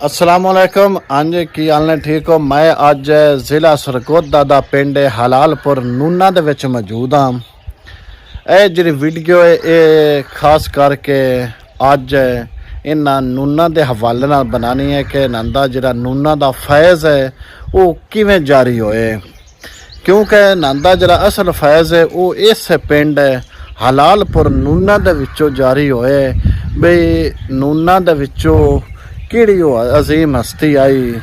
अस्सलाम वालेकुम। हाँ जी, की हाल ने? ठीक हो? मैं अज जिला सरगोदा दा पिंड हलालपुर नूना दे विच मौजूद हाँ। ये जी वीडियो है ये खास करके अज इन्हां नूना दे हवाले नाल बनानी है कि इन्हां दा जिहड़ा नूना दा फैज़ है वो किवें जारी होए, क्योंकि इन्हां दा जिहड़ा असल फैज़ है वो इस पिंड हलालपुर नूना दे विचों जारी होए। बई नूना दे विचों किहड़ी वो अजीम हस्ती आई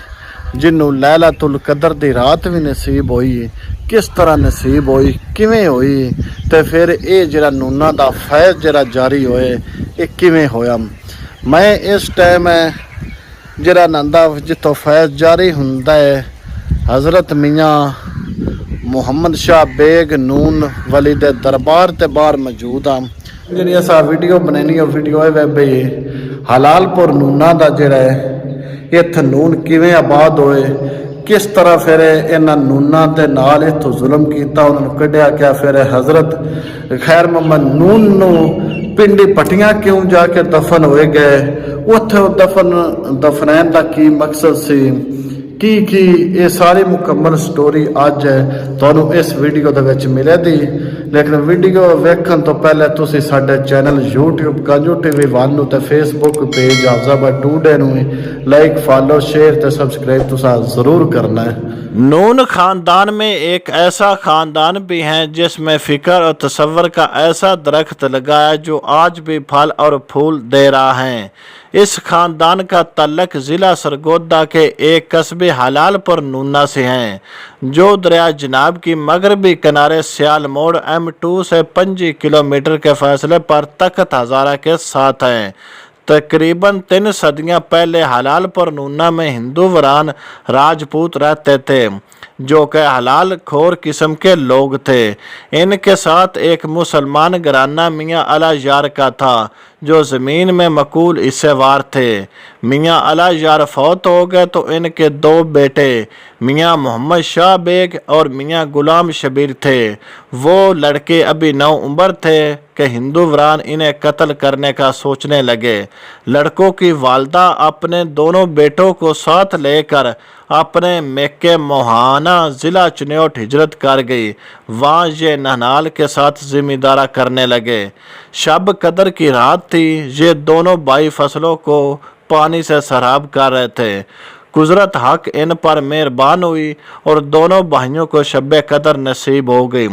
जिन्हों लैलातुल कदर दी रात भी नसीब होई, किस तरह नसीब होई, किवें होई, ते फिर ये जिहड़ा नूना दा फैज़ जिहड़ा जारी होए ये किवें होया। मैं इस टाइम जिहड़ा नंदा जिथों फैज़ जारी हुंदा है हज़रत मियाँ मुहम्मद शाह बेग नून वली दे दरबार ते बाहर मौजूद हाँ। जी असा वीडियो बननी है, वीडियो है बई हलालपुर नूना दा जिहड़ा है इत्थे नून किवें आबाद होए, किस तरह फिर इन्हां नूना दे नाल इत्थों जुल्म कीता, उन्होंने कढ़िया क्या, फिर हज़रत खैर मोहम्मद नून नूं पिंडी पट्टियां क्यों जाके दफन होए गए, उत्थे दफनैन दा की मकसद सी, की ये सारी मुकम्मल स्टोरी अज तुहानूं इस वीडियो दे विच मिलेगी। लेकिन वीडियो वेखण तो पहले तुसीं साडे चैनल यूट्यूब कांजू टीवी वन नूं ते फेसबुक पेज हाफजाबाद टूडे नूं लाइक फॉलो शेयर ते सब्सक्राइब तुसां ज़रूर करना है। नून खानदान में एक ऐसा खानदान भी है जिसमें फ़िक्र और तसव्वुर का ऐसा दरख्त लगाया जो आज भी फल और फूल दे रहा है। इस खानदान का तल्लक ज़िला सरगोदा के एक कस्बे हलालपुर नूना से है, जो दरिया जनाब की मगरबी किनारे सियाल मोड़ M2 से 5 किलोमीटर के फासले पर तख्त हज़ारा के साथ है। तकरीबन 3 सदियां पहले हलालपुर नूना में हिंदू वरान राजपूत रहते थे, जो कि हलाल खोर किस्म के लोग थे। इनके साथ एक मुसलमान घराना मियाँ अला यार का था, जो ज़मीन में मकूल हिस्सेवार थे। मियाँ अला यार फौत हो गए तो इनके 2 बेटे मियाँ मोहम्मद शाह बेग और मियाँ गुलाम शबीर थे। वो लड़के अभी 9 उम्र थे कि हिंदू वरान इन्हें कत्ल करने का सोचने लगे। लड़कों की वालदा अपने दोनों बेटों को साथ लेकर अपने मेके मोहाना ज़िला चुनियोट हिजरत कर गई। वहाँ ये नहनाल के साथ ज़िम्मेदारा करने लगे। शब कदर की रात थी। ये दोनों भाई फसलों को पानी से सराब कर रहे थे। कुदरत हक इन पर मेहरबान हुई और दोनों भाइयों को शब कदर नसीब हो गई।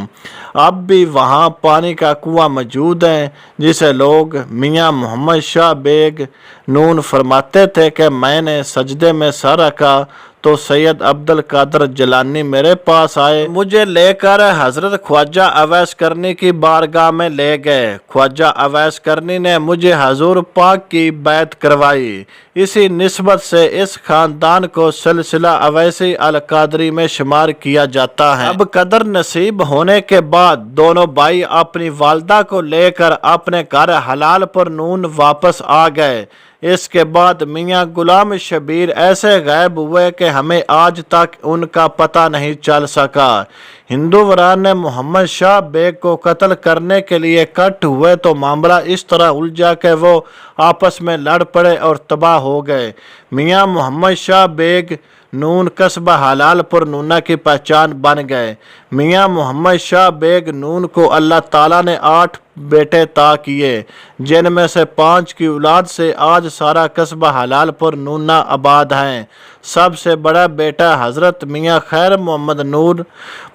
अब भी वहाँ पानी का कुआं मौजूद है, जिसे लोग मियाँ मोहम्मद शाह बेग नून फरमाते थे कि मैंने सजदे में सर रखा तो सैयद अब्दुल कादर जलानी मेरे पास आए, मुझे लेकर हज़रत ख्वाजा अवैस करनी की बारगाह में ले गए। ख्वाजा अवैस करनी ने मुझे हजूर पाक की बैत करवाई। इसी निस्बत से इस खानदान को सिलसिला अवैसी अल कादरी में शुमार किया जाता है। अब कदर नसीब होने के बाद दोनों भाई अपनी वालदा को लेकर अपने घर हलालपुर नून वापस आ गए। इसके बाद मियाँ गुलाम शबीर ऐसे गायब हुए कि हमें आज तक उनका पता नहीं चल सका। हिंदू वरान ने मोहम्मद शाह बेग को कत्ल करने के लिए इकट्ठ हुए तो मामला इस तरह उलझा कि वो आपस में लड़ पड़े और तबाह हो गए। मियाँ मोहम्मद शाह बेग नून कस्बा हलालपुर नूना की पहचान बन गए। मियाँ मोहम्मद शाह बेग नून को अल्लाह ताला ने 8 बेटे ता किए, जिनमें से 5 की औलाद से आज सारा कस्बा हलालपुर नूना आबाद हैं। सबसे बड़ा बेटा हज़रत मियाँ खैर मोहम्मद नूर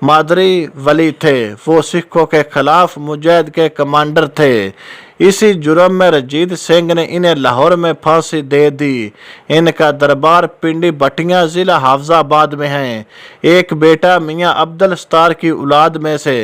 मादरी वली थे। वो सिखों के खिलाफ मुजाहिद के कमांडर थे। इसी जुर्म में रंजीत सिंह ने इन्हें लाहौर में फांसी दे दी। इनका दरबार पिंडी भट्टियां ज़िला हाफजाबाद में है। एक बेटा मियाँ अब्दुल सत्तार की औलाद में से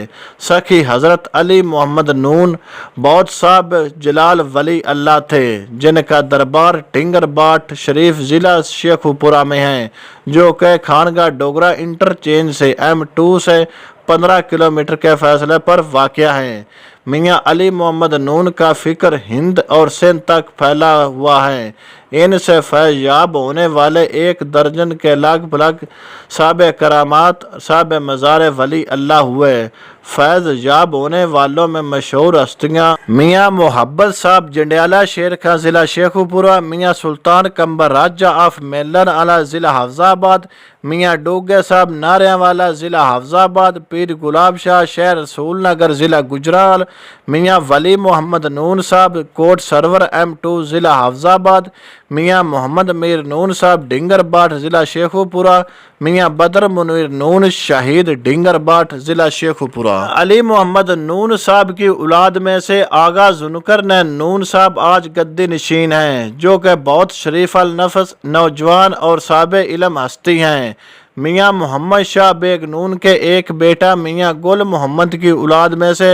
सखी हज़रत अली मोहम्मद नून बहुत साहब जलाल वली अल्लाह थे, जिनका दरबार टिंगर बाट शरीफ ज़िला शेखुपुरा में है, जो कि खानगा डोगरा इंटरचेंज से M2 से 15 किलोमीटर के फासले पर वाक़या है। मियाँ अली मोहम्मद नून का फिक्र हिंद और सिंध तक फैला हुआ है। इनसे फैज़ याब होने वाले 1 दर्जन के लगभग साहब करामात, साहब मज़ार वली अल्लाह हुए। फैज़ याब होने वालों में मशहूर हस्तियाँ मियाँ मोहब्बत साहब जंडियाला शेर खां ज़िला शेखुपुरा, मियाँ सुल्तान कंबर राजा ऑफ मेलन आला ज़िला हफ्ज़ाबाद, मियाँ डोगे साहब नारियावाला ज़िला हफ्ज़ाबाद, पीर गुलाब शाह शहर रसूल नगर ज़िला गुजराल, मियाँ वली मोहम्मद नून साहब कोट सरवर M2 ज़िला हफ्ज़ाबाद, मियाँ मोहम्मद मीर नून साहब डिंगर बाट ज़िला शेखुपुरा, मियाँ बदर मुनीर नून शहीद डिंगर बाट ज़िला शेखुपुरा। अली मोहम्मद नून साहब की औलाद में से आगा जुनकर ने नून साहब आज गद्दी नशीन हैं, जो कि बहुत शरीफ अल नफस नौजवान और साहब इल्म हस्ती हैं। मियाँ मोहम्मद शाह बेग नून के एक बेटा मियाँ गुल मोहम्मद की औलाद में से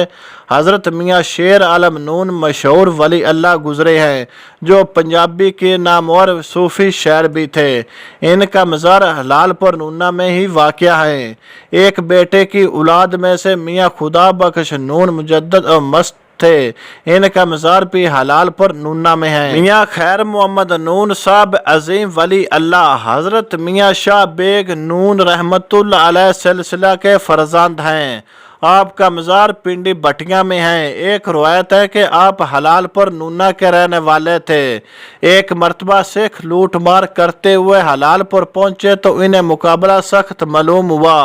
हज़रत मियाँ शेर आलम नून मशहूर वली अल्लाह गुजरे हैं, जो पंजाबी के नामवर सूफ़ी शायर भी थे। इनका मज़ार हलालपुर नूना में ही वाक़या है। एक बेटे की औलाद में से मियाँ खुदा बख्श नून मुजद्दद और मस्त थे। इनका मज़ार भी हलालपुर नूना में है। मियाँ खैर मोहम्मद नून साहब अजीम वली अल्लाह हज़रत मियाँ शाह बेग नून रहमतुल्लाह अलैह सिलसिला के फर्जंद हैं। आपका मज़ार पिंडी बटिया में है। एक रवायत है कि आप हलालपुर नूना के रहने वाले थे। एक मरतबा सिख लूट मार करते हुए हलालपुर पहुँचे तो इन्हें मुकाबला सख्त मालूम हुआ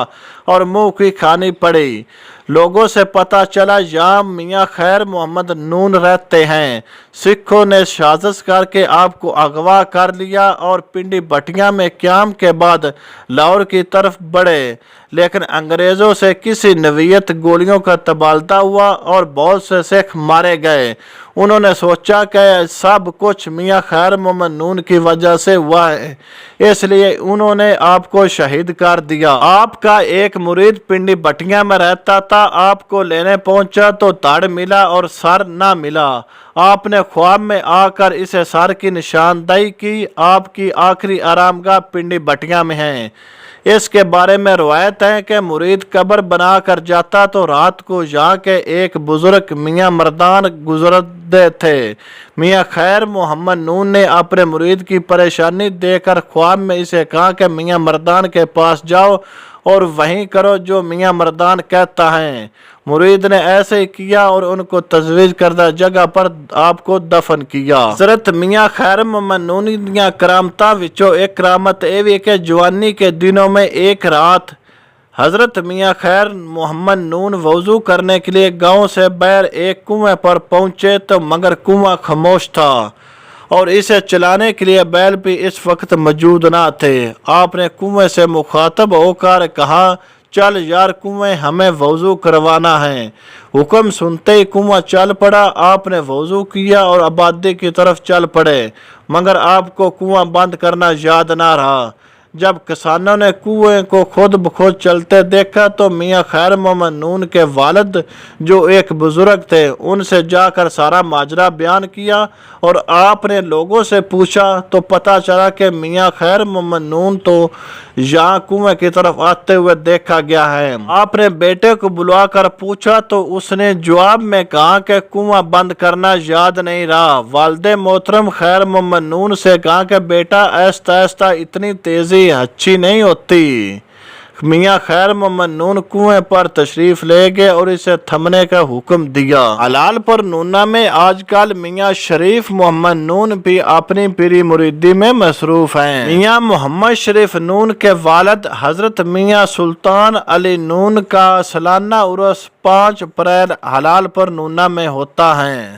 और मुँह की खानी पड़ी। लोगों से पता चला यहाँ मियाँ खैर मोहम्मद नून रहते हैं। सिखों ने साजिश करके आपको अगवा कर लिया और पिंडी बटिया में क़याम के बाद लाहौर की तरफ बढ़े, लेकिन अंग्रेज़ों से किसी नवीयत गोलियों का तबादला हुआ और बहुत से सिख मारे गए। उन्होंने सोचा कि सब कुछ मियाँ खैर मोहम्मद नून की वजह से हुआ है, इसलिए उन्होंने आपको शहीद कर दिया। आपका एक मुरीद पिंडी बटिया में रहता था। आपको लेने पहुंचा तो धड़ मिला और सर ना मिला। आपने ख्वाब में आकर इसे सर की निशानदेही की। आपकी आखिरी आरामगाह पिंडी बटिया में है। इसके बारे में रवायत है कि मुरीद कब्र बना कर जाता तो रात को यहाँ के एक बुजुर्ग मियाँ मर्दान गुजरते थे। मियाँ खैर मोहम्मद नून ने अपने मुरीद की परेशानी देखकर ख्वाब में इसे कहा कि मियाँ मर्दान के पास जाओ और वहीं करो जो मियाँ मर्दान कहता है। मुरीद ने ऐसे ही किया और उनको तजवीज़ करदा जगह पर आपको दफन किया। हज़रत मियाँ खैर मोहम्मद नून दियां करामतां विचों एक करामत ये भी कि जवानी के दिनों में एक रात हज़रत मियाँ खैर मोहम्मद नून वज़ू करने के लिए गांव से बाहर एक कुएं पर पहुंचे तो मगर कुआं खामोश था और इसे चलाने के लिए बैल भी इस वक्त मौजूद ना थे। आपने कुएं से मुखातब होकर कहा, चल यार कुएं, हमें वज़ू करवाना है। हुक्म सुनते ही कुआं चल पड़ा। आपने वज़ू किया और आबादी की तरफ चल पड़े, मगर आपको कुआं बंद करना याद ना रहा। जब किसानों ने कुएं को खुद ब खुद चलते देखा तो मियाँ खैर मोहम्मद नून के वालिद जो एक बुजुर्ग थे उनसे जाकर सारा माजरा बयान किया और आपने लोगों से पूछा तो पता चला कि मियाँ खैर मोहम्मद नून तो यहाँ कुएं की तरफ आते हुए देखा गया है। आपने बेटे को बुलाकर पूछा तो उसने जवाब में कहा कि कुआं बंद करना याद नहीं रहा। वालिदे मोहतरम खैर मोहम्मद नून से कहा कि बेटा आहिस्ता आहिस्ता इतनी तेज़ी अच्छी नहीं होती। मियाँ खैर मोहम्मद नून कुएं पर तशरीफ ले गए और इसे थमने का हुक्म दिया। हलालपुर नूना में आजकल मियाँ शरीफ मोहम्मद नून भी अपनी पीरी मुरीदी में मसरूफ हैं। मियाँ मोहम्मद शरीफ नून के वालिद हज़रत मियाँ सुल्तान अली नून का सालाना उर्स 5 अप्रैल हलालपुर नूना में होता है।